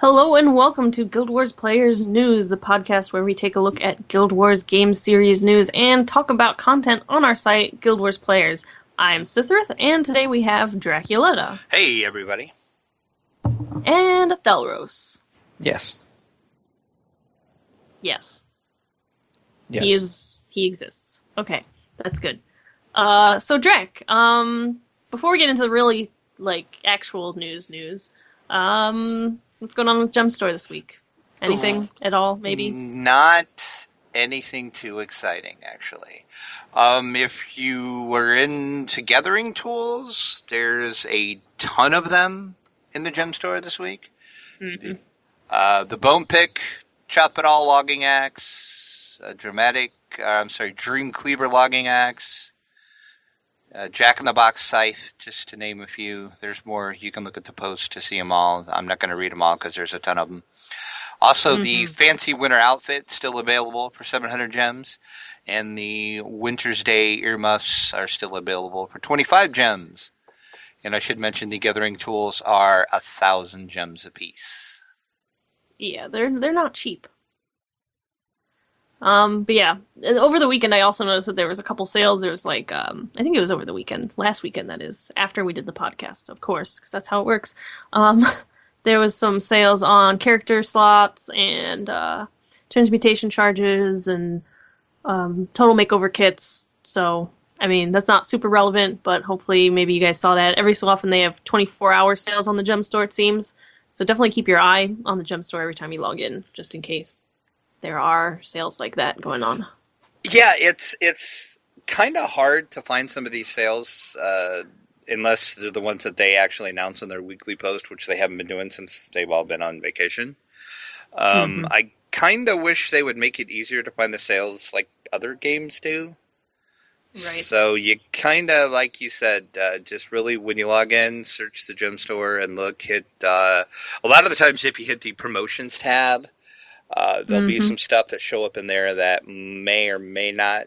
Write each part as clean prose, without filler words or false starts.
Hello and welcome to Guild Wars Players News, the podcast where we take a look at Guild Wars game series news and talk about content on our site, Guild Wars Players. I'm Sithrith, and today we have Draculetta. Hey, everybody. And Thelros. Yes. Yes. Yes. He exists. Okay, that's good. So Drac, before we get into the really, actual news, what's going on with Gem Store this week? Anything at all, maybe? Not anything too exciting, actually. If you were into gathering tools, there's a ton of them in the Gem Store this week. Mm-hmm. The Bone Pick, Chop It All Logging Axe, Dream Cleaver Logging Axe, Jack-in-the-Box Scythe, just to name a few. There's more. You can look at the post to see them all. I'm not going to read them all because there's a ton of them. Also, the Fancy Winter Outfit still available for 700 gems. And the Winter's Day earmuffs are still available for 25 gems. And I should mention the gathering tools are 1,000 gems apiece. Yeah, they're not cheap. But yeah, over the weekend I also noticed that there was a couple sales. There was I think it was over the weekend, last weekend that is, after we did the podcast, of course, because that's how it works. There was some sales on character slots and transmutation charges and total makeover kits. So, I mean, that's not super relevant, but hopefully maybe you guys saw that. Every so often they have 24-hour sales on the Gem Store, it seems. So definitely keep your eye on the Gem Store every time you log in, just in case there are sales like that going on. Yeah, it's kind of hard to find some of these sales unless they're the ones that they actually announce in their weekly post, which they haven't been doing since they've all been on vacation. I kind of wish they would make it easier to find the sales like other games do. Right. So you kind of, like you said, just really when you log in, search the Gem Store and look. Hit a lot of the times if you hit the promotions tab, there'll be some stuff that show up in there that may or may not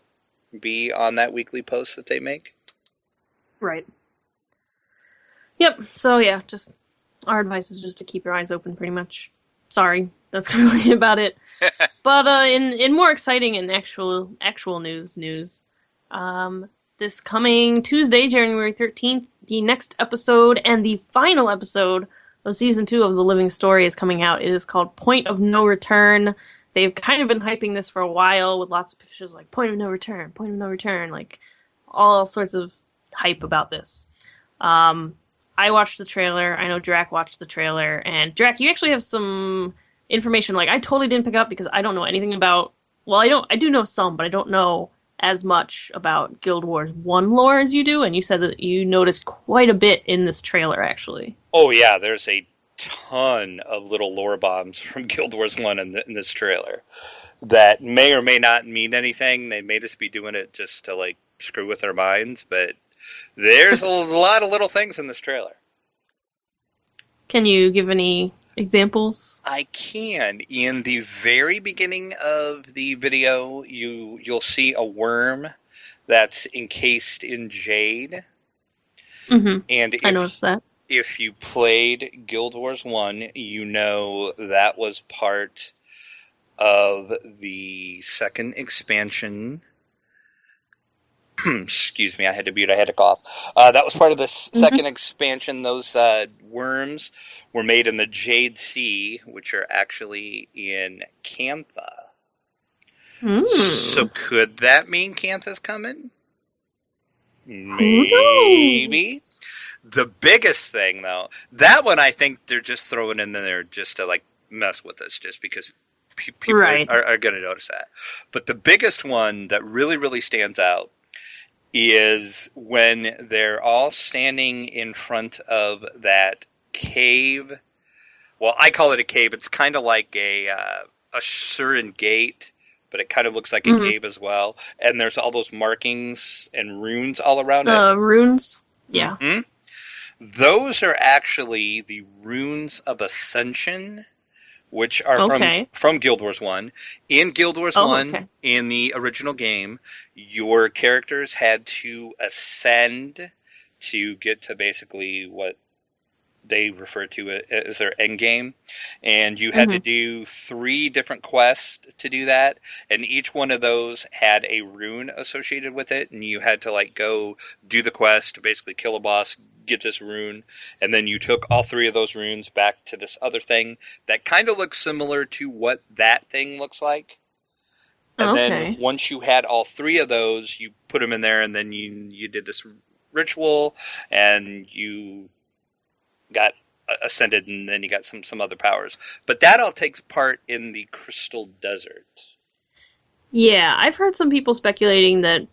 be on that weekly post that they make. Right. Yep. So yeah, just our advice is just to keep your eyes open, pretty much. Sorry, that's really about it. But in more exciting and actual news, this coming Tuesday, January 13th, the next episode and the final episode of Season 2 of The Living Story is coming out. It is called Point of No Return. They've kind of been hyping this for a while with lots of pictures like Point of No Return, like all sorts of hype about this. I watched the trailer. I know Drac watched the trailer. And Drac, you actually have some information I totally didn't pick up because I don't know anything about... Well, I do know some, but I don't know as much about Guild Wars 1 lore as you do. And you said that you noticed quite a bit in this trailer, actually. Oh, yeah, there's a ton of little lore bombs from Guild Wars 1 in this trailer that may or may not mean anything. They may just be doing it just to, screw with our minds, but there's a lot of little things in this trailer. Can you give any examples? I can. In the very beginning of the video, you'll see a worm that's encased in jade. And I noticed that. If you played Guild Wars 1, you know that was part of the second expansion. Excuse me, I had to mute, I had to cough. That was part of the second expansion. Those worms were made in the Jade Sea, which are actually in Cantha. So could that mean Cantha's coming? Maybe. The biggest thing, though, that one I think they're just throwing in there just to mess with us, just because people are going to notice that. But the biggest one that really, really stands out is when they're all standing in front of that cave. Well, I call it a cave. It's kind of like a certain gate, but it kind of looks like a cave as well. And there's all those markings and runes all around it. Runes? Yeah. Those are actually the runes of Ascension, which are from Guild Wars 1. In Guild Wars 1, in the original game, your characters had to ascend to get to basically what they refer to it as their end game, and you had to do 3 different quests to do that, and each one of those had a rune associated with it, and you had to like go do the quest to basically kill a boss, get this rune, and then you took all 3 of those runes back to this other thing that kind of looks similar to what that thing looks like. And then once you had all 3 of those, you put them in there, and then you did this ritual, and you got ascended, and then you got some other powers. But that all takes part in the Crystal Desert. Yeah, I've heard some people speculating that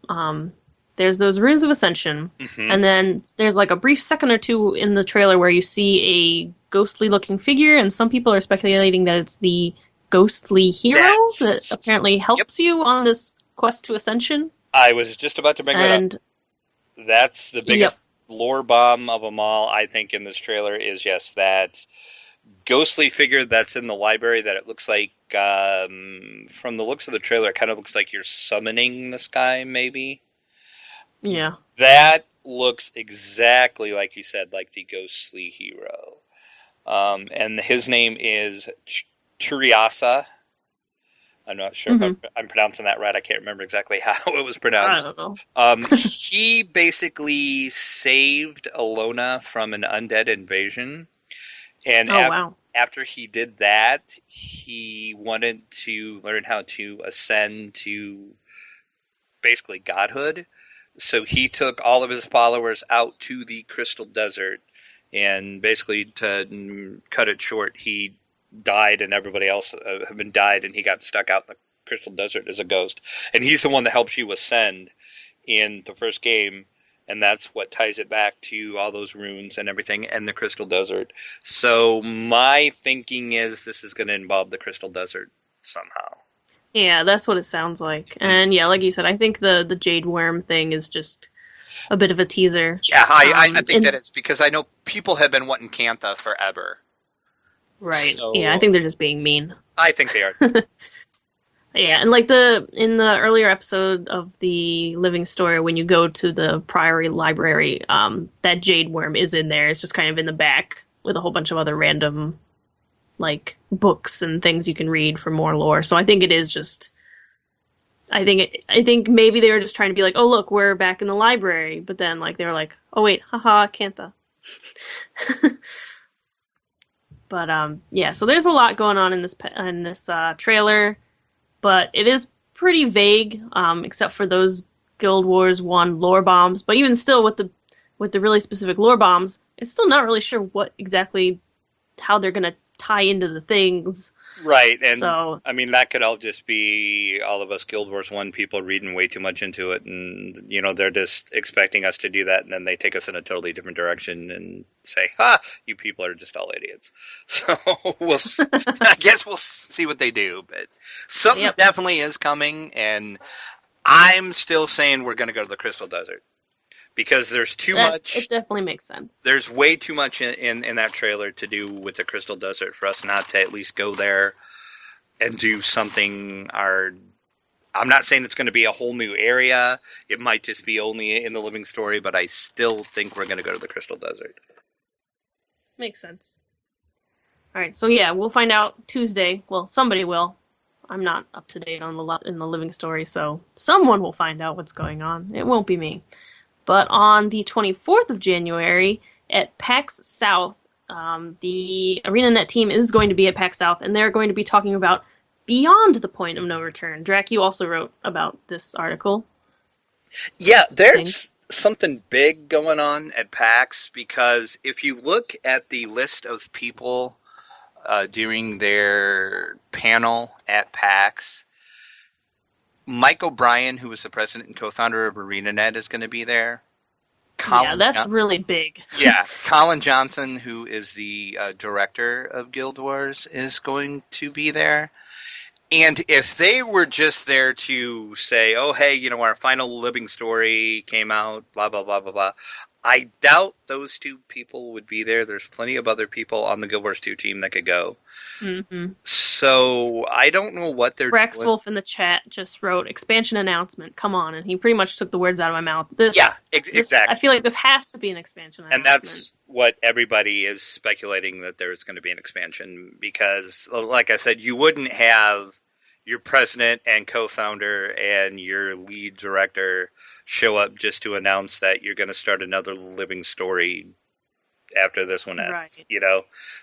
there's those runes of ascension, and then there's like a brief second or two in the trailer where you see a ghostly-looking figure, and some people are speculating that it's the ghostly hero that apparently helps you on this quest to ascension. I was just about to bring that up. That's the biggest lore bomb of them all, I think, in this trailer is, yes, that ghostly figure that's in the library that it looks like, from the looks of the trailer, it kind of looks like you're summoning this guy, maybe. Yeah. That looks exactly like you said, like the ghostly hero. And his name is Turiasa. I'm not sure if I'm pronouncing that right. I can't remember exactly how it was pronounced. I don't know. He basically saved Alona from an undead invasion. And after he did that, he wanted to learn how to ascend to basically godhood. So he took all of his followers out to the Crystal Desert. And basically, to cut it short, he died, and everybody else had been died, and he got stuck out in the Crystal Desert as a ghost. And he's the one that helps you ascend in the first game, and that's what ties it back to all those runes and everything and the Crystal Desert. So my thinking is this is going to involve the Crystal Desert somehow. Yeah, that's what it sounds like. And yeah, like you said, I think the Jade Worm thing is just a bit of a teaser. Yeah, I think that is because I know people have been wanting Cantha forever. Right. So, yeah, I think they're just being mean. I think they are. Yeah, and like in the earlier episode of the Living Story, when you go to the Priory Library, that Jade Worm is in there. It's just kind of in the back with a whole bunch of other random like books and things you can read for more lore. So I think it is just I think maybe they were just trying to be like, oh look, we're back in the library, but then like they were like, oh wait, haha, Cantha. But yeah, so there's a lot going on in this trailer, but it is pretty vague, except for those Guild Wars 1 lore bombs. But even still, with the really specific lore bombs, it's still not really sure what exactly how they're gonna tie into the things. Right, and so, I mean that could all just be all of us Guild Wars 1 people reading way too much into it, and you know they're just expecting us to do that, and then they take us in a totally different direction and say, "Ha, you people are just all idiots." So I guess we'll see what they do, but something definitely is coming, and I'm still saying we're going to go to the Crystal Desert. Because there's too much. It definitely makes sense. There's way too much in that trailer to do with the Crystal Desert for us not to at least go there and do something. I'm not saying it's going to be a whole new area. It might just be only in the Living Story, but I still think we're going to go to the Crystal Desert. Makes sense. All right, so yeah, we'll find out Tuesday. Well, somebody will. I'm not up to date on in the Living Story, so someone will find out what's going on. It won't be me. But on the 24th of January at PAX South, the ArenaNet team is going to be at PAX South, and they're going to be talking about Beyond the Point of No Return. Drac, you also wrote about this article. Yeah, there's something big going on at PAX, because if you look at the list of people during their panel at PAX, Mike O'Brien, who was the president and co-founder of ArenaNet, is going to be there. That's really big. Yeah, Colin Johnson, who is the director of Guild Wars, is going to be there. And if they were just there to say, oh, hey, you know, our final Living Story came out, blah, blah, blah, blah, blah, I doubt those two people would be there. There's plenty of other people on the Guild Wars 2 team that could go. Mm-hmm. So I don't know what they're Rex doing. Wolf in the chat just wrote expansion announcement. Come on, and he pretty much took the words out of my mouth. Exactly. I feel like this has to be an expansion announcement. And that's what everybody is speculating, that there's going to be an expansion, because, like I said, you wouldn't have your president and co-founder and your lead director show up just to announce that you're going to start another living story after this one ends, right.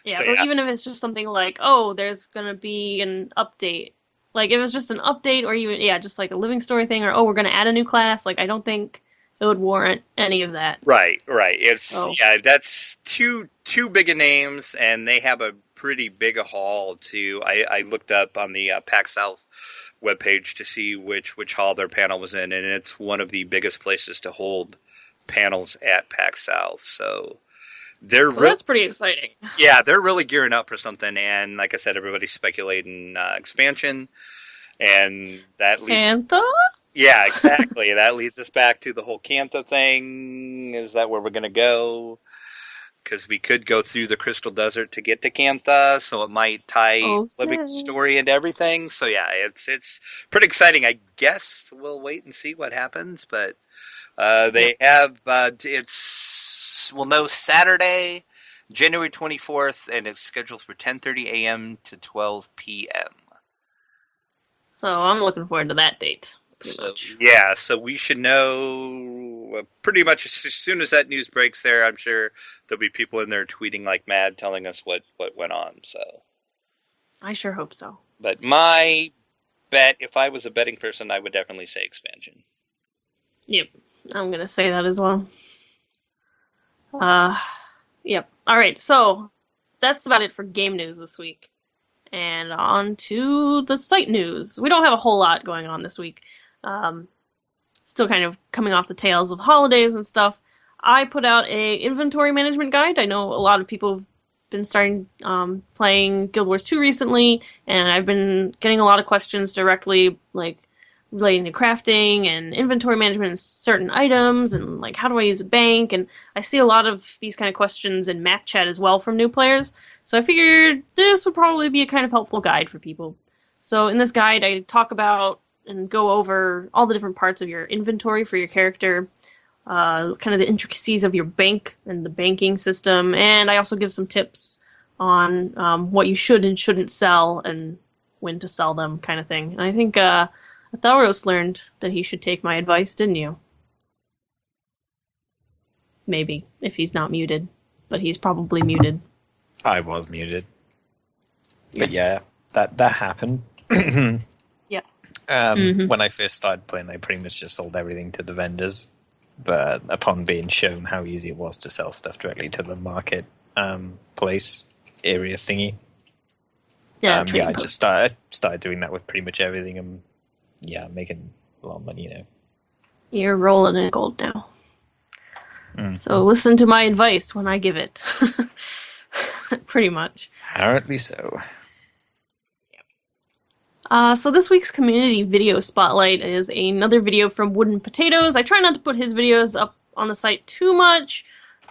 Yeah, so, even if it's just something like, oh, there's going to be an update. Like, if it's just an update, or even, just like a living story thing, or, oh, we're going to add a new class, like, I don't think it would warrant any of that. Right. That's too big of names, and they have a pretty big a haul, too. I looked up on the PAX South webpage to see which hall their panel was in, and it's one of the biggest places to hold panels at PAX South, so that's pretty exciting. Yeah, they're really gearing up for something, and like I said, everybody's speculating expansion, and that leads... Cantha? Yeah, exactly. That leads us back to the whole Cantha thing. Is that where we're going to go? Because we could go through the Crystal Desert to get to Cantha, so it might tie living story into everything. So yeah, it's pretty exciting. I guess we'll wait and see what happens, but they have we'll know Saturday, January 24th, and it's scheduled for 10:30 a.m. to 12 p.m. So I'm looking forward to that date. So we should know pretty much as soon as that news breaks there. I'm sure there'll be people in there tweeting like mad telling us what went on. So I sure hope so. But my bet, if I was a betting person, I would definitely say expansion. Yep, I'm going to say that as well. Yep. All right, so that's about it for game news this week. And on to the site news. We don't have a whole lot going on this week. Still kind of coming off the tails of holidays and stuff. I put out a inventory management guide. I know a lot of people have been starting playing Guild Wars 2 recently, and I've been getting a lot of questions directly, like relating to crafting and inventory management and certain items, and like how do I use a bank, and I see a lot of these kind of questions in map chat as well from new players, so I figured this would probably be a kind of helpful guide for people. So in this guide I talk about and go over all the different parts of your inventory for your character, kind of the intricacies of your bank and the banking system, and I also give some tips on what you should and shouldn't sell and when to sell them, kind of thing. And I think Thalros learned that he should take my advice, didn't you? Maybe, if he's not muted. But he's probably muted. I was muted. But yeah, that happened. Yeah. When I first started playing, I pretty much just sold everything to the vendors. But upon being shown how easy it was to sell stuff directly to the market place area thingy, I just started doing that with pretty much everything, and making a lot of money, You're rolling in gold now. So listen to my advice when I give it. Pretty much. Apparently so. So this week's community video spotlight is another video from Wooden Potatoes. I try not to put his videos up on the site too much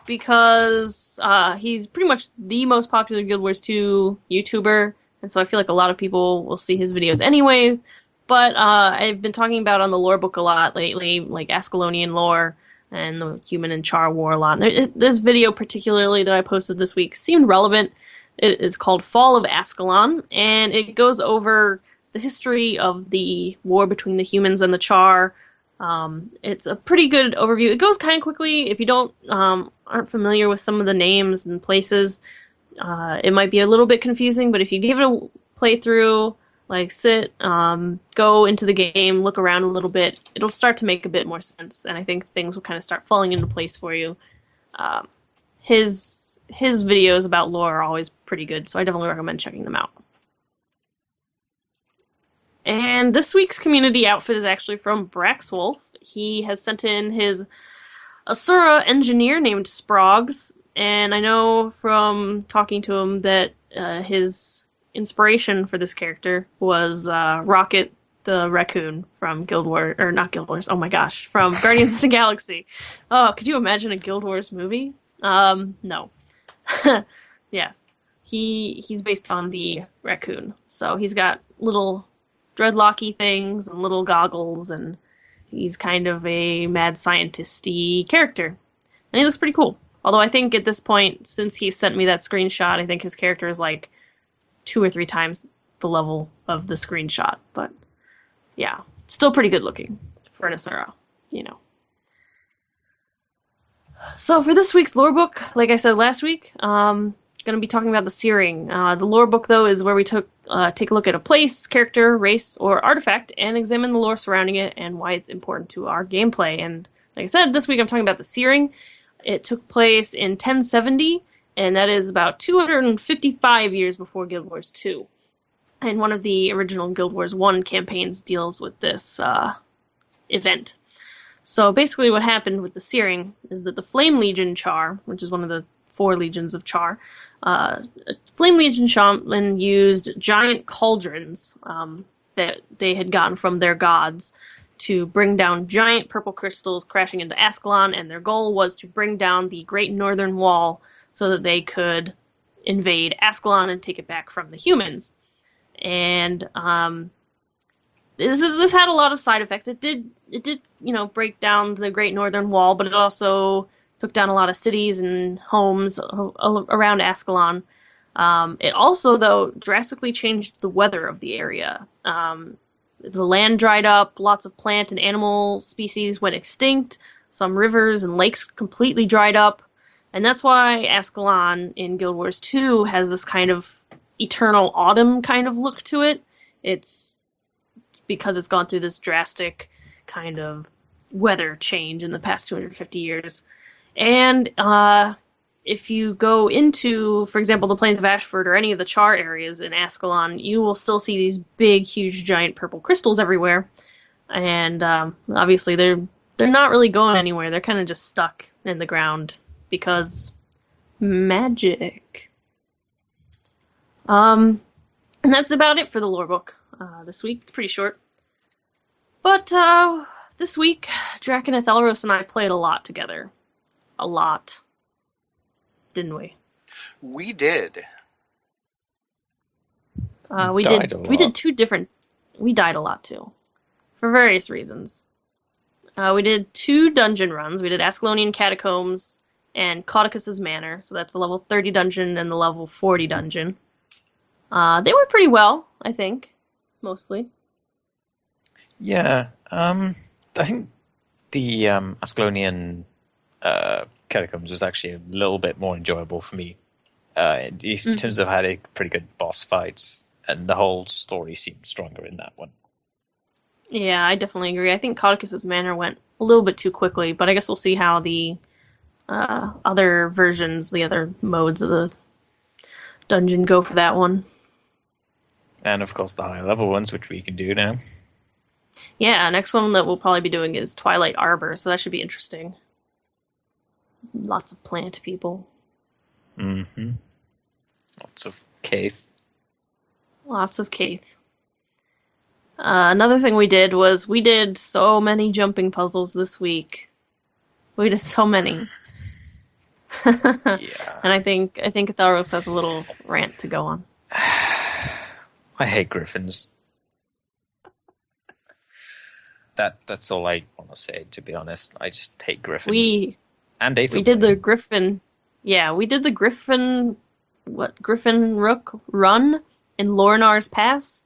because he's pretty much the most popular Guild Wars 2 YouTuber, and so I feel like a lot of people will see his videos anyway. But I've been talking about on the lore book a lot lately, like Ascalonian lore and the human and Charr war a lot. This video particularly that I posted this week seemed relevant. It is called Fall of Ascalon, and it goes over the history of the war between the humans and the Charr. It's a pretty good overview. It goes kind of quickly. If you aren't familiar with some of the names and places, it might be a little bit confusing, but if you give it a playthrough, like sit, go into the game, look around a little bit, it'll start to make a bit more sense, and I think things will kind of start falling into place for you. His videos about lore are always pretty good, so I definitely recommend checking them out. And this week's community outfit is actually from Braxwolf. He has sent in his Asura engineer named Sprogs, and I know from talking to him that his inspiration for this character was Rocket the raccoon from Guild Wars, or not Guild Wars, oh my gosh, from Guardians of the Galaxy. Oh, could you imagine a Guild Wars movie? No. Yes. He's based on the raccoon. So he's got little dreadlocky things and little goggles, and he's kind of a mad scientist-y character. And he looks pretty cool. Although I think at this point, since he sent me that screenshot, I think his character is like 2 or 3 times the level of the screenshot. But yeah, still pretty good looking for an Asura, you know. So for this week's lore book, like I said last week, going to be talking about the Searing. The lore book, though, is where we take a look at a place, character, race, or artifact, and examine the lore surrounding it and why it's important to our gameplay. And like I said, this week I'm talking about the Searing. It took place in 1070, and that is about 255 years before Guild Wars 2. And one of the original Guild Wars 1 campaigns deals with this event. So basically what happened with the Searing is that the Flame Legion Charr, which is one of the 4 legions of Charr, Flame Legion shaman used giant cauldrons that they had gotten from their gods to bring down giant purple crystals crashing into Ascalon, and their goal was to bring down the Great Northern Wall so that they could invade Ascalon and take it back from the humans. And this had a lot of side effects. It did break down the Great Northern Wall, but it also took down a lot of cities and homes around Ascalon. It also, though, drastically changed the weather of the area. The land dried up, lots of plant and animal species went extinct, some rivers and lakes completely dried up, and that's why Ascalon in Guild Wars 2 has this kind of eternal autumn kind of look to it. It's because it's gone through this drastic kind of weather change in the past 250 years. And if you go into, for example, the Plains of Ashford or any of the Charr areas in Ascalon, you will still see these big, huge, giant purple crystals everywhere. And obviously they're not really going anywhere. They're kind of just stuck in the ground because magic. And that's about it for the lore book this week. It's pretty short. But this week, Draken Ethelros and I played a lot together. A lot. Didn't we? We did. We did 2 different... We died a lot, too. For various reasons. We did 2 dungeon runs. We did Ascalonian Catacombs and Caudicus's Manor. So that's the level 30 dungeon and the level 40 dungeon. They were pretty well, I think. Mostly. Yeah. I think the Ascalonian Catacombs was actually a little bit more enjoyable for me. In terms of having pretty good boss fights, and the whole story seemed stronger in that one. Yeah, I definitely agree. I think Caudicus's Manor went a little bit too quickly, but I guess we'll see how the other versions, the other modes of the dungeon go for that one. And of course the higher level ones, which we can do now. Yeah, next one that we'll probably be doing is Twilight Arbor, so that should be interesting. Lots of plant people. Mm-hmm. Lots of Kaith. Lots of Kaith. Another thing we did was we did so many jumping puzzles this week. We did so many. Yeah. And I think Ethelros has a little rant to go on. I hate griffins. That's all I want to say, to be honest. I just hate griffins. We did the Griffin. Yeah, we did the Griffin Rook run in Lorinar's Pass.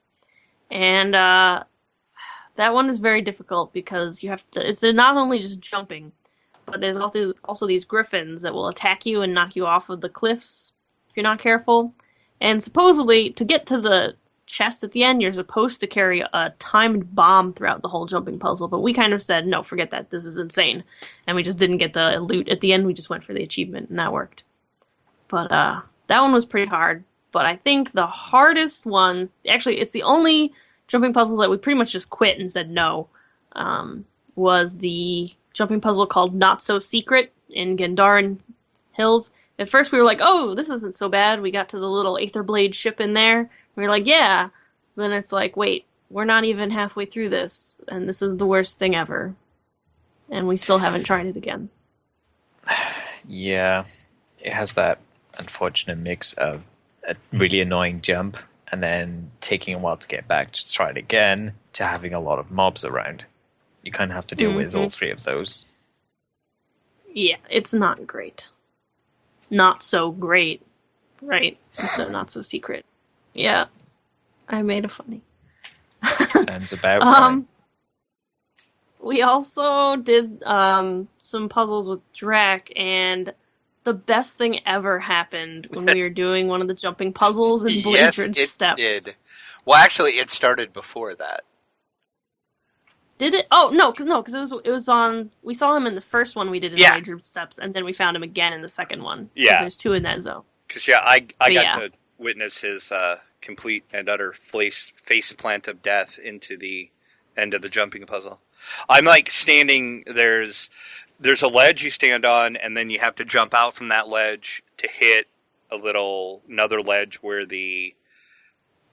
And that one is very difficult because you have to. It's not only just jumping, but there's also these griffins that will attack you and knock you off of the cliffs if you're not careful. And supposedly, to get to the chest at the end, you're supposed to carry a timed bomb throughout the whole jumping puzzle. But we kind of said, no, forget that. This is insane. And we just didn't get the loot at the end. We just went for the achievement, and that worked. But that one was pretty hard. But I think the hardest one, actually, it's the only jumping puzzle that we pretty much just quit and said no, was the jumping puzzle called Not So Secret in Gandharan Hills. At first we were like, oh, this isn't so bad. We got to the little Aetherblade ship in there. We were like, yeah. Then it's like, wait, we're not even halfway through this, and this is the worst thing ever. And we still haven't tried it again. Yeah, it has that unfortunate mix of a really annoying jump and then taking a while to get back to try it again, to having a lot of mobs around. You kind of have to deal with all three of those. Yeah, it's not great. Not so great, right? Instead of not so secret. Yeah, I made a funny. Sounds about right. We also did some puzzles with Drac, and the best thing ever happened when we were doing one of the jumping puzzles in Blade Ridge Steps. Yes, it did. Well, actually, it started before that. Did it? Oh, no, because it was on... We saw him in the first one we did in Blade Ridge Steps, and then we found him again in the second one. Yeah. There's two in that zone. Because, I got to witness his complete and utter face plant of death into the end of the jumping puzzle. I'm like standing, there's a ledge you stand on, and then you have to jump out from that ledge to hit another ledge where the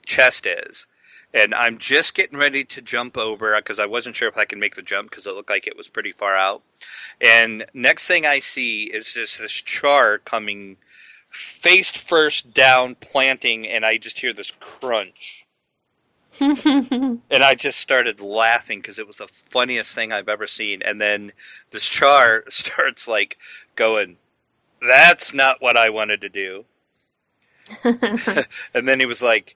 chest is. And I'm just getting ready to jump over because I wasn't sure if I could make the jump because it looked like it was pretty far out. And next thing I see is just this Charr coming face first down, planting, and I just hear this crunch. And I just started laughing because it was the funniest thing I've ever seen. And then this Charr starts like going, "That's not what I wanted to do." And then he was like,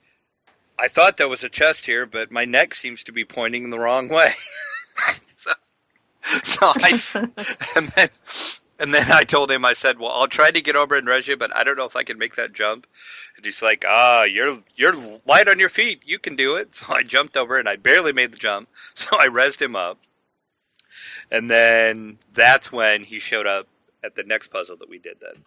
"I thought there was a chest here, but my neck seems to be pointing the wrong way." And then I told him, I said, "Well, I'll try to get over and res you, but I don't know if I can make that jump." And he's like, you're light on your feet. You can do it." So I jumped over, and I barely made the jump. So I resed him up. And then that's when he showed up at the next puzzle that we did then.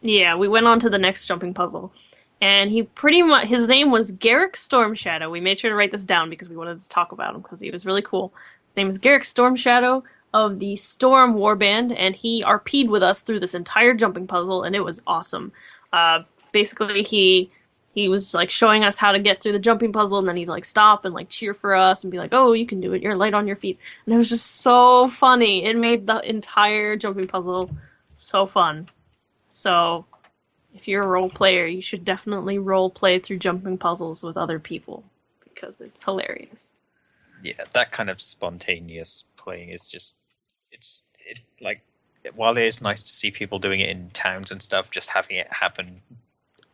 Yeah, we went on to the next jumping puzzle. And his name was Garrick Stormshadow. We made sure to write this down because we wanted to talk about him because he was really cool. His name is Garrick Stormshadow of the Storm Warband, and he RP'd with us through this entire jumping puzzle, and it was awesome. Basically, he was like showing us how to get through the jumping puzzle, and then he'd like stop and like cheer for us and be like, "Oh, you can do it. You're light on your feet." And it was just so funny. It made the entire jumping puzzle so fun. So if you're a role player, you should definitely role play through jumping puzzles with other people because it's hilarious. Yeah, that kind of spontaneous playing is just like, while it is nice to see people doing it in towns and stuff, just having it happen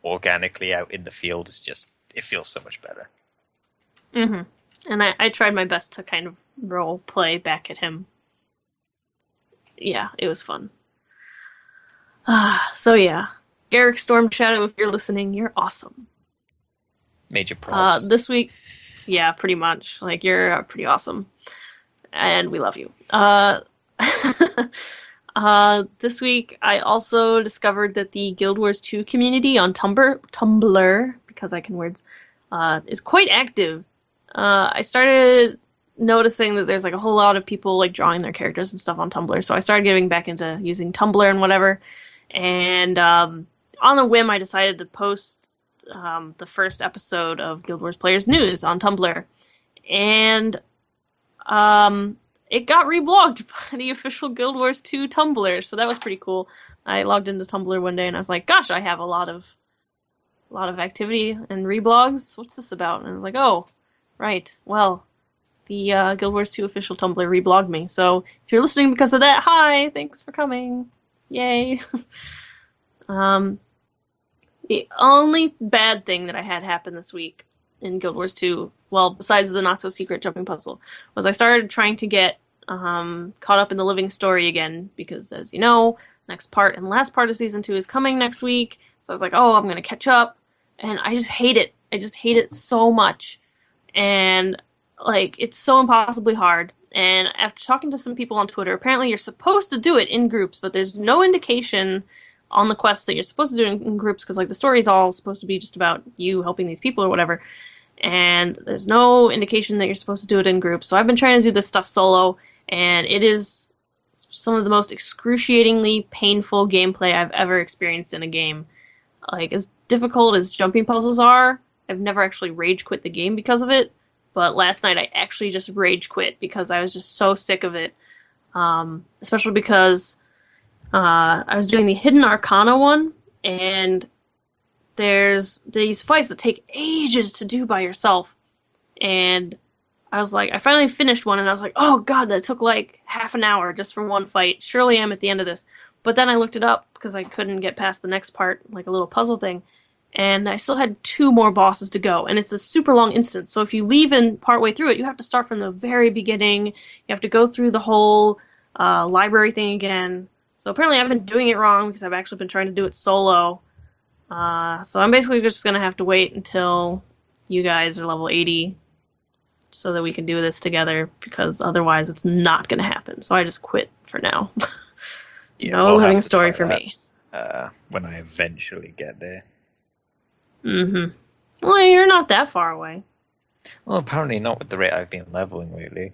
organically out in the field is just, it feels so much better. And I tried my best to kind of role play back at him. Yeah, it was fun. So yeah, Garrick Stormshadow, if you're listening, you're awesome. Major props. This week, yeah, pretty much. Like, you're pretty awesome. And we love you. This week, I also discovered that the Guild Wars 2 community on Tumblr, because I can words, is quite active. I started noticing that there's like a whole lot of people like drawing their characters and stuff on Tumblr, so I started getting back into using Tumblr and whatever. And on a whim, I decided to post the first episode of Guild Wars Players News on Tumblr, and it got reblogged by the official Guild Wars 2 Tumblr, so that was pretty cool. I logged into Tumblr one day and I was like, "Gosh, I have a lot of activity and reblogs. What's this about?" And I was like, "Oh, right. Well, the Guild Wars 2 official Tumblr reblogged me. So if you're listening because of that, hi, thanks for coming. Yay." The only bad thing that I had happen this week in Guild Wars 2, well, besides the not-so-secret jumping puzzle, was I started trying to get caught up in the living story again, because, as you know, next part and last part of Season 2 is coming next week, so I was like, oh, I'm going to catch up, and I just hate it. I just hate it so much, and, like, it's so impossibly hard, and after talking to some people on Twitter, apparently you're supposed to do it in groups, but there's no indication on the quests that you're supposed to do it in groups, because, like, the story's all supposed to be just about you helping these people or whatever, and there's no indication that you're supposed to do it in groups. So I've been trying to do this stuff solo, and it is some of the most excruciatingly painful gameplay I've ever experienced in a game. Like, as difficult as jumping puzzles are, I've never actually rage quit the game because of it, But last night I actually just rage quit because I was just so sick of it. Especially because I was doing the Hidden Arcana one, and there's these fights that take ages to do by yourself. And I was like, I finally finished one, and I was like, oh god, that took like half an hour just for one fight. Surely I'm at the end of this. But then I looked it up because I couldn't get past the next part, like a little puzzle thing. And I still had 2 more bosses to go. And it's a super long instance. So if you leave in partway through it, you have to start from the very beginning. You have to go through the whole library thing again. So apparently I've been doing it wrong because I've actually been trying to do it solo. So I'm basically just going to have to wait until you guys are level 80 so that we can do this together, because otherwise it's not going to happen. So I just quit for now. No living story for me. When I eventually get there. Mm-hmm. Well, you're not that far away. Well, apparently not with the rate I've been leveling lately.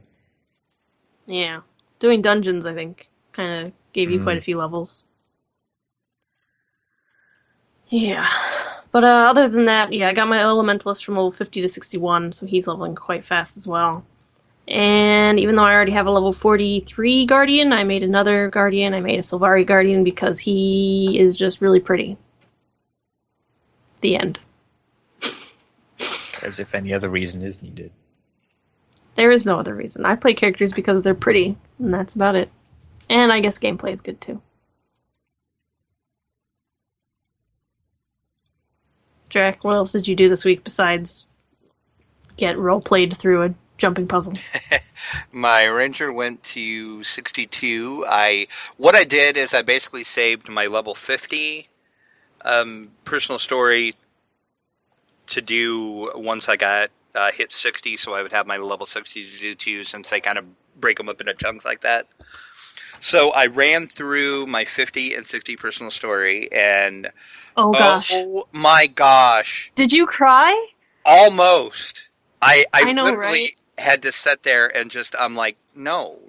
Yeah. Doing dungeons, I think, kind of gave you quite a few levels. Yeah. But other than that, yeah, I got my Elementalist from level 50 to 61, so he's leveling quite fast as well. And even though I already have a level 43 Guardian, I made another Guardian. I made a Sylvari Guardian because he is just really pretty. The end. As if any other reason is needed. There is no other reason. I play characters because they're pretty, and that's about it. And I guess gameplay is good too. Drac, what else did you do this week besides get role-played through a jumping puzzle? My ranger went to 62. What I did is I basically saved my level 50 personal story to do once I got hit 60, so I would have my level 60 to do too, since they kind of break them up into chunks like that. So I ran through my 50 and 60 personal story, and oh gosh, oh my gosh, did you cry? Almost. I know, literally right? had to sit there and just, I'm like, no,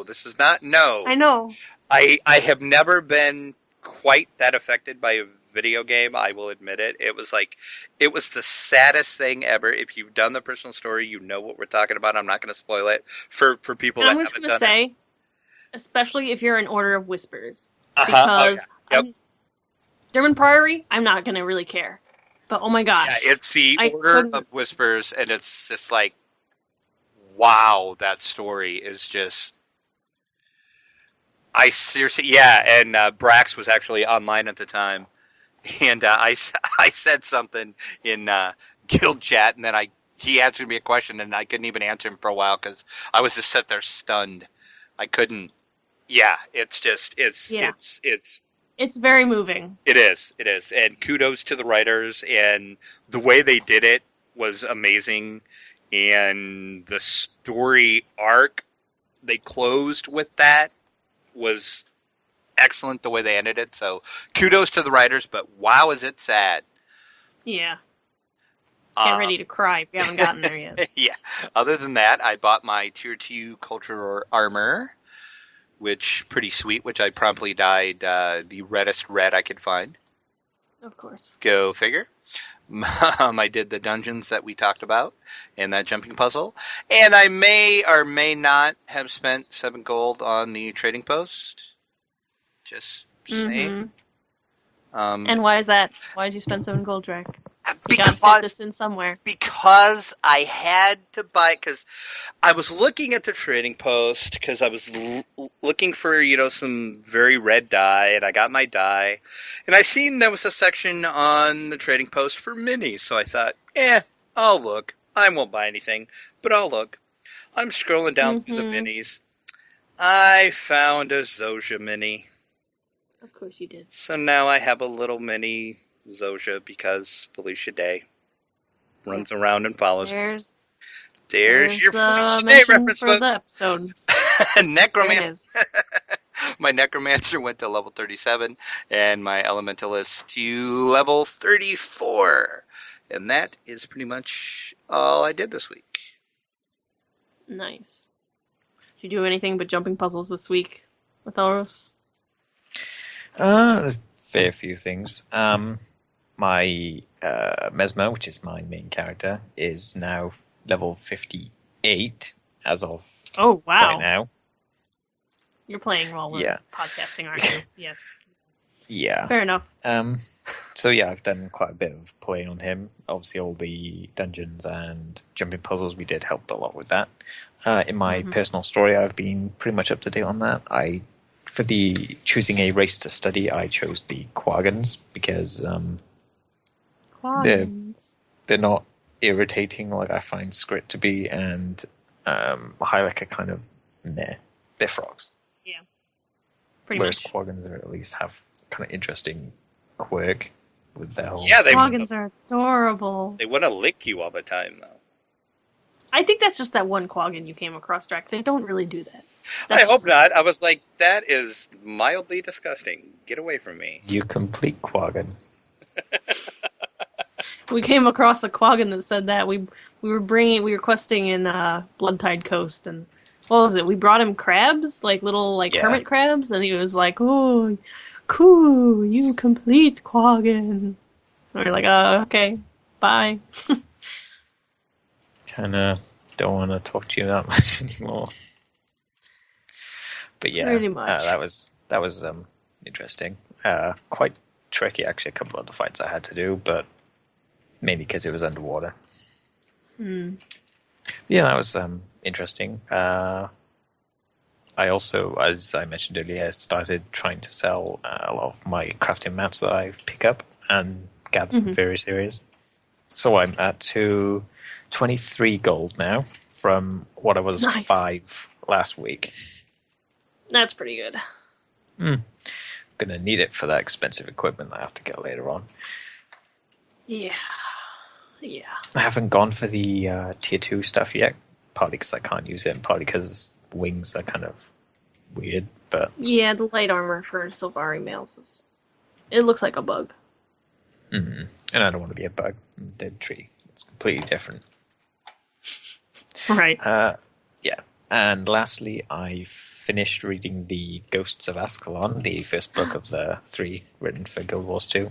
this is not, no. I know. I have never been quite that affected by a video game, I will admit it. It was the saddest thing ever. If you've done the personal story, you know what we're talking about. I'm not going to spoil it for people that haven't done it. I'm just going to say, especially if you're in Order of Whispers, Uh-huh. because Oh, yeah. Yep. German Priory, I'm not going to really care. But oh my gosh. Yeah, it's the Order of Whispers, and it's just like, wow, that story is just... I seriously... Yeah, and Brax was actually online at the time, and I said something in guild chat, and then he answered me a question, and I couldn't even answer him for a while, because I was just sitting there stunned. I couldn't... Yeah, it's just... It's very moving. It is. And kudos to the writers, and the way they did it was amazing. And the story arc they closed with that was excellent, the way they ended it. So kudos to the writers, but wow, is it sad. Yeah. Get ready to cry if you haven't gotten there yet. Yeah. Other than that, I bought my Tier 2 cultural armor, which pretty sweet, which I promptly dyed the reddest red I could find. Of course. Go figure. I did the dungeons that we talked about and that jumping puzzle. And I may or may not have spent 7 gold on the trading post. Just saying. And why is that? Why did you spend 7 gold, Drac? You Because, gotta fit this in somewhere. Because I had to buy, because I was looking at the trading post, because I was looking for, some very red dye, and I got my dye, and I seen there was a section on the trading post for minis, so I thought, I'll look. I won't buy anything, but I'll look. I'm scrolling down through the minis. I found a Zoja mini. Of course you did. So now I have a little mini Zoja because Felicia Day runs around and follows me. There's your Felicia Day reference, for folks. The episode. Necromancer. My Necromancer went to level 37, and my Elementalist to level 34. And that is pretty much all I did this week. Nice. Did you do anything but jumping puzzles this week with Elros? A fair few things. My Mesmer, which is my main character, is now level 58 as of Oh, wow. right now. You're playing while we're podcasting, aren't you? Yes. Yeah. Fair enough. So yeah, I've done quite a bit of play on him. Obviously, all the dungeons and jumping puzzles we did helped a lot with that. In my personal story, I've been pretty much up to date on that. For the choosing a race to study, I chose the Quaggans because they're not irritating like I find Skrit to be, and Hylek are kind of meh. They're frogs. Yeah. Pretty Whereas much. Quaggans are at least have kind of interesting quirk with their whole... Yeah, Quaggans are adorable. They want to lick you all the time, though. I think that's just that one Quaggan you came across, Drac. They don't really do that. I hope not. I was like, that is mildly disgusting. Get away from me. You complete Quaggan. We came across the Quaggan that said that. We were questing in Bloodtide Coast, and what was it? We brought him crabs, like little hermit crabs, and he was like, "Oh, cool, you complete Quaggan." And we're like, "Oh, okay, bye." Kinda don't want to talk to you that much anymore. But yeah, pretty much. that was interesting. Quite tricky, actually. A couple of the fights I had to do, but mainly because it was underwater. Yeah, that was interesting. I also, as I mentioned earlier, started trying to sell a lot of my crafting mats that I pick up and gather from various areas. So I'm at 23 gold now from what I was 5 last week. That's pretty good. I'm going to need it for that expensive equipment I have to get later on. Yeah. I haven't gone for the tier 2 stuff yet, partly because I can't use it, and partly because wings are kind of weird. But yeah, the light armor for Sylvari males it looks like a bug. And I don't want to be a bug. I'm a dead tree. It's completely different. Right. Yeah. And lastly, I finished reading the Ghosts of Ascalon, the first book of the 3 written for Guild Wars 2.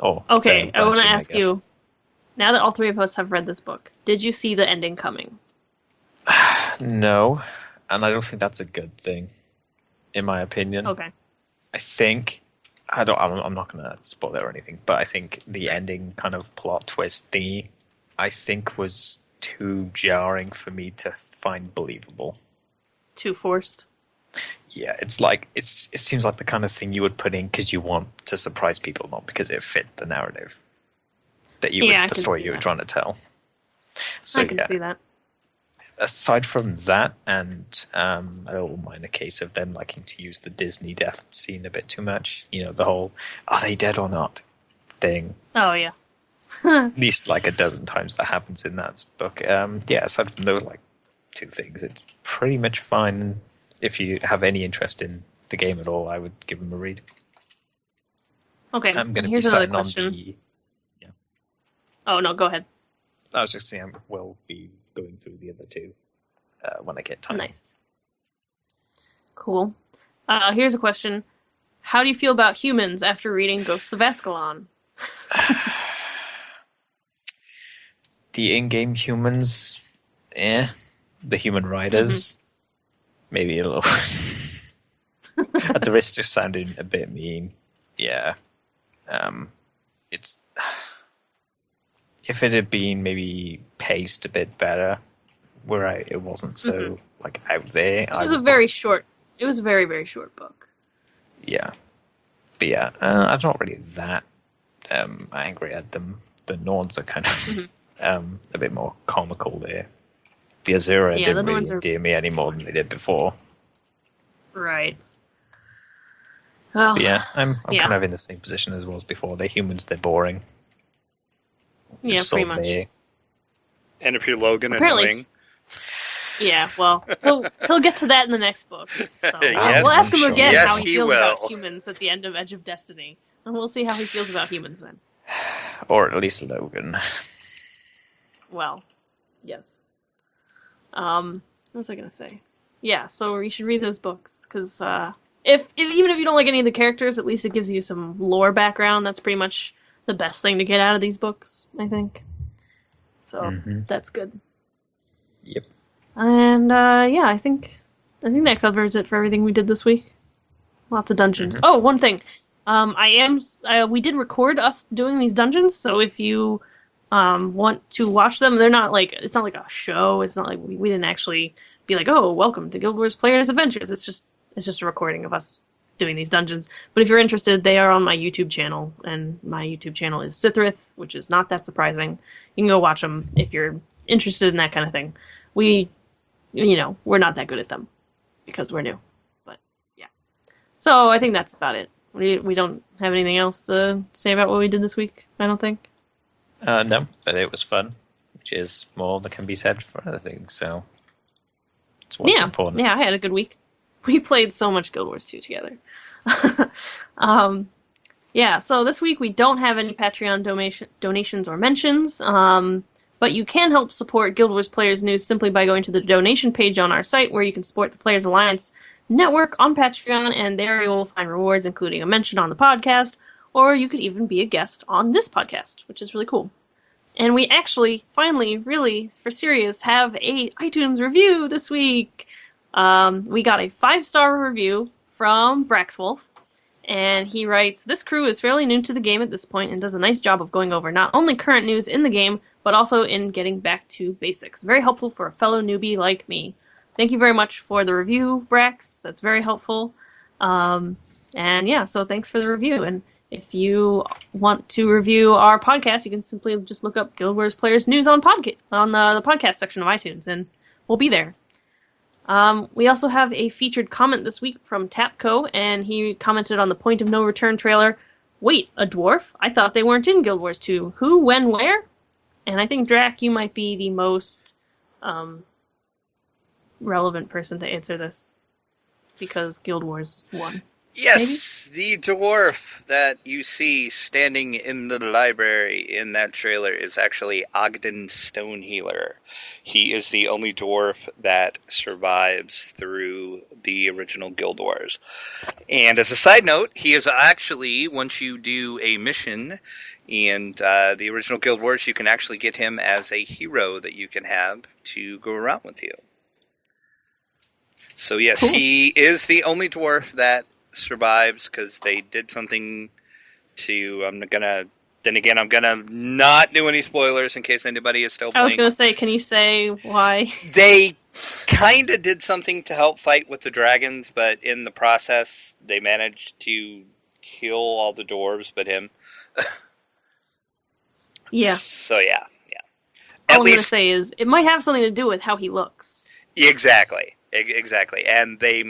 Okay, I want to ask you, now that all 3 of us have read this book, did you see the ending coming? No, and I don't think that's a good thing, in my opinion. Okay. I think I'm not going to spoil it or anything, but I think the ending kind of plot twist thingy, I think was too jarring for me to find believable. Too forced. Yeah, it's like it seems like the kind of thing you would put in because you want to surprise people, not because it fit the narrative that the story you were trying to tell. So I can see that. Aside from that, and a little minor case of them liking to use the Disney death scene a bit too much, the whole "are they dead or not" thing. Oh yeah. At least like a dozen times that happens in that book. Aside from those 2 things, it's pretty much fine. If you have any interest in the game at all, I would give them a read. Okay, I'm going to here's be another starting question. on the... Yeah. Oh, no, go ahead. I was just saying I will be going through the other 2 when I get time. Nice. Cool. Here's a question. How do you feel about humans after reading Ghosts of Ascalon? The in-game humans, the human riders, maybe a little. At the risk of sounding a bit mean, yeah. It's if it had been maybe paced a bit better, where it wasn't so out there. It was a very short. It was a very, very short book. Yeah, but yeah, I'm not really that angry at them. The Norns are kind of a bit more comical there. The Azura didn't really endear me any more than they did before. Right. Well, but yeah, I'm kind of in the same position as was before. They're humans, they're boring. Yeah, pretty much. And if you're Logan annoying. Yeah, well, he'll get to that in the next book. So Yes, we'll ask him again how he feels will. about humans at the end of Edge of Destiny. And we'll see how he feels about humans then. Or at least Logan. Well, yes. What was I going to say? Yeah, so you should read those books, because even if you don't like any of the characters, at least it gives you some lore background. That's pretty much the best thing to get out of these books, I think. So, that's good. Yep. And I think that covers it for everything we did this week. Lots of dungeons. Oh, one thing. We did record us doing these dungeons, so if you want to watch them, they're not like, it's not like a show. It's not like we didn't actually be like, oh, welcome to Guild Wars Players Adventures. It's just a recording of us doing these dungeons. But if you're interested, they are on my YouTube channel, and my YouTube channel is Sithrith, which is not that surprising. You can go watch them if you're interested in that kind of thing. We're not that good at them because we're new. But yeah. So I think that's about it. We don't have anything else to say about what we did this week, I don't think. No, but it was fun, which is more that can be said for other things, so it's what's important. Yeah, I had a good week. We played so much Guild Wars 2 together. So this week we don't have any Patreon donations or mentions, but you can help support Guild Wars Players News simply by going to the donation page on our site, where you can support the Players Alliance Network on Patreon, and there you will find rewards, including a mention on the podcast, or you could even be a guest on this podcast, which is really cool. And we actually, finally, really, for serious, have a iTunes review this week. We got a 5-star review from Braxwolf, and he writes, "This crew is fairly new to the game at this point and does a nice job of going over not only current news in the game, but also in getting back to basics. Very helpful for a fellow newbie like me." Thank you very much for the review, Brax. That's very helpful. So thanks for the review. And if you want to review our podcast, you can simply just look up Guild Wars Players News on the podcast section of iTunes, and we'll be there. We also have a featured comment this week from Tapco, and he commented on the Point of No Return trailer. "Wait, a dwarf? I thought they weren't in Guild Wars 2. Who, when, where?" And I think, Drac, you might be the most relevant person to answer this, because Guild Wars 1. Yes, maybe? The dwarf that you see standing in the library in that trailer is actually Ogden Stonehealer. He is the only dwarf that survives through the original Guild Wars. And as a side note, he is actually, once you do a mission in the original Guild Wars, you can actually get him as a hero that you can have to go around with you. So yes, cool. He is the only dwarf that survives, because they did something to, I'm gonna not do any spoilers in case anybody is still playing. I was gonna say, can you say why? They kind of did something to help fight with the dragons, but in the process they managed to kill all the dwarves but him. Yeah. So yeah. All I'm gonna say is, it might have something to do with how he looks. Exactly. And they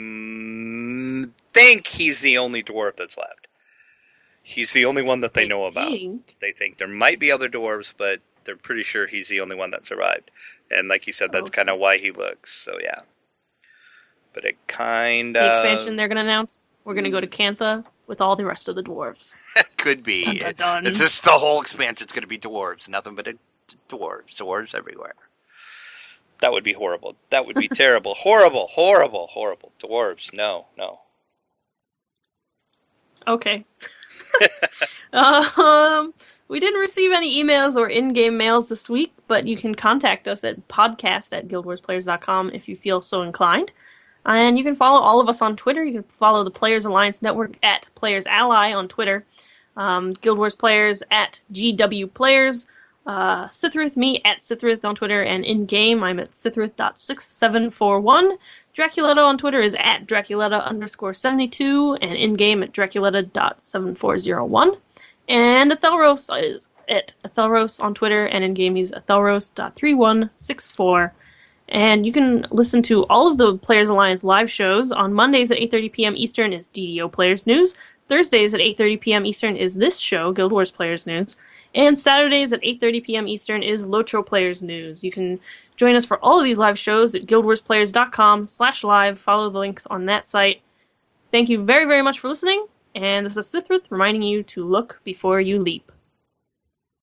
think he's the only dwarf that's left. He's the only one that they know about. They think there might be other dwarves, but they're pretty sure he's the only one that survived. And like you said, that's kind of why he looks. So yeah. But it kind of... The expansion they're going to announce, we're going to go to Cantha with all the rest of the dwarves. Could be. Dun, dun, dun. It's just the whole expansion's going to be dwarves. Nothing but dwarves. Dwarves everywhere. That would be horrible. That would be terrible. Horrible. Dwarves. No. Okay. We didn't receive any emails or in-game mails this week, but you can contact us at podcast@guildwarsplayers.com if you feel so inclined. And you can follow all of us on Twitter. You can follow the Players Alliance Network at Players Ally on Twitter. Guild Wars Players at GW Players. Sithrith, me at Sithrith on Twitter, and in-game I'm at Sithrith.6741. Draculetta on Twitter is at Draculetta_72, and in-game at Draculetta.7401. And Athelros is at Athelros on Twitter, and in-game he's Athelros.3164. And you can listen to all of the Players Alliance live shows. On Mondays at 8:30 p.m. Eastern is DDO Players News. Thursdays at 8:30 p.m. Eastern is this show, Guild Wars Players News. And Saturdays at 8:30 p.m. Eastern is Lotro Players News. You can join us for all of these live shows at guildwarsplayers.com/live. Follow the links on that site. Thank you very, very much for listening. And this is Sithrith reminding you to look before you leap.